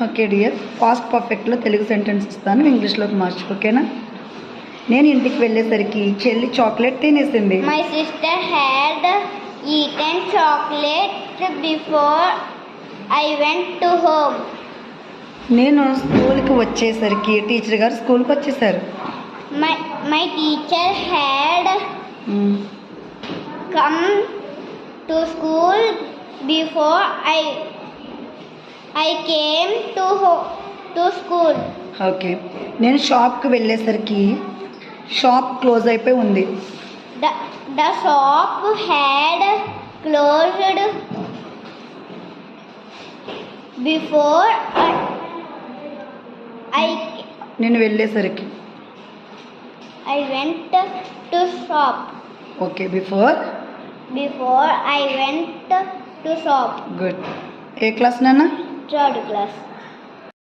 Okay dear, past పర్ఫెక్ట్లో Telugu sentence ఇస్తాను, ఇంగ్లీష్లోకి మార్చు. ఓకేనా? నేను ఇంటికి వెళ్ళేసరికి చెల్లి చాక్లెట్ తినేసింది. My sister had eaten chocolate before I went to home. నేను స్కూల్కి వచ్చేసరికి టీచర్ గారు స్కూల్కి వచ్చేసారు. My teacher had come to school before I came to school. Okay. నేను షాప్కి వెళ్ళేసరికి షాప్ క్లోజ్ అయిపోయి ఉంది. The shop had closed before నేను వెళ్ళేసరికి I went to shop. Okay. Before I went to shop. Good. A class నాన్న? Third class.